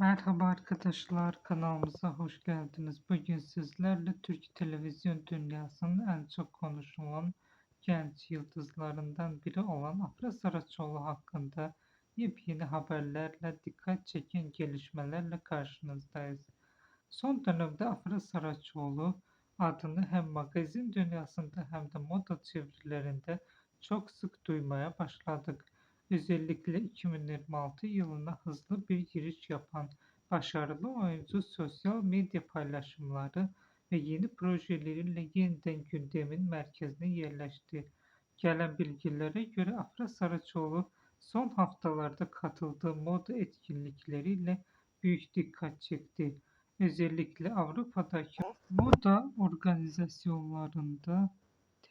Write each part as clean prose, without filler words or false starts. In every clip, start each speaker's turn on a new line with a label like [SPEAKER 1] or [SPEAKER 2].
[SPEAKER 1] Merhaba arkadaşlar, kanalımıza hoş geldiniz. Bugün sizlerle Türk televizyon dünyasının en çok konuşulan genç yıldızlarından biri olan Afra Saraçoğlu hakkında yepyeni haberlerle, dikkat çeken gelişmelerle karşınızdayız. Son dönemde Afra Saraçoğlu adını hem magazin dünyasında hem de moda çevrelerinde çok sık duymaya başladık. Özellikle 2026 yılına hızlı bir giriş yapan başarılı oyuncu sosyal medya paylaşımları ve yeni projeleriyle yeniden gündemin merkezine yerleşti. Gelen bilgilere göre Afra Saraçoğlu son haftalarda katıldığı moda etkinlikleriyle büyük dikkat çekti. Özellikle Avrupa'daki moda organizasyonlarında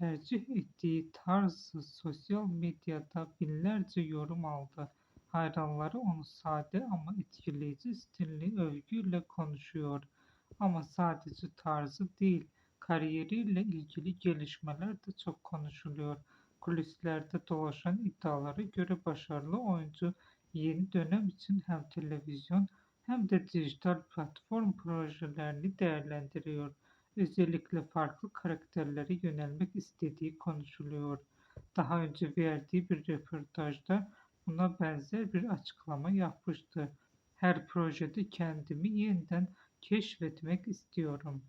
[SPEAKER 1] tercih ettiği tarzı sosyal medyada binlerce yorum aldı. Hayranları onu sade ama etkileyici stilli övgüyle konuşuyor. Ama sadece tarzı değil, kariyeriyle ilgili gelişmeler de çok konuşuluyor. Kulislerde dolaşan iddialara göre başarılı oyuncu yeni dönem için hem televizyon hem de dijital platform projelerini değerlendiriyor. Özellikle farklı karakterlere yönelmek istediği konuşuluyor. Daha önce verdiği bir röportajda buna benzer bir açıklama yapmıştı. Her projede kendimi yeniden keşfetmek istiyorum.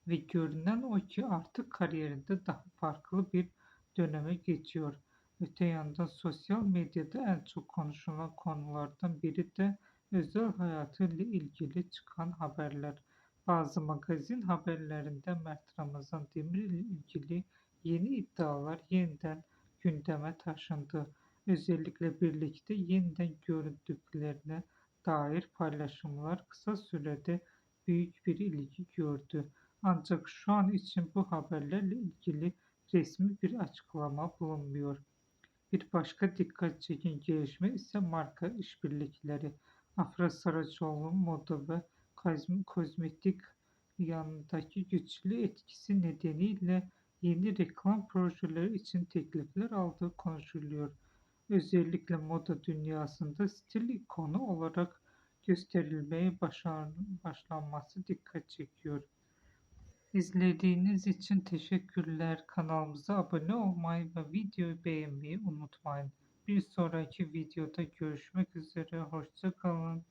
[SPEAKER 1] Ve görünen o ki artık kariyerinde daha farklı bir döneme geçiyor. Öte yandan sosyal medyada en çok konuşulan konulardan biri de özel hayatıyla ilgili çıkan haberler. Bazı magazin haberlerinde Mert Ramazan Demir ile ilgili yeni iddialar yeniden gündeme taşındı. Özellikle birlikte yeniden görüntülerine dair paylaşımlar kısa sürede büyük bir ilgi gördü. Ancak şu an için bu haberlerle ilgili resmi bir açıklama bulunmuyor. Bir başka dikkat çeken gelişme ise marka işbirlikleri. Afra Saraçoğlu'nun moda ve kozmetik yanındaki güçlü etkisi nedeniyle yeni reklam projeleri için teklifler aldığı konuşuluyor. Özellikle moda dünyasında stil ikonu olarak gösterilmeye başlanması dikkat çekiyor. İzlediğiniz için teşekkürler. Kanalımıza abone olmayı ve videoyu beğenmeyi unutmayın. Bir sonraki videoda görüşmek üzere. Hoşça kalın.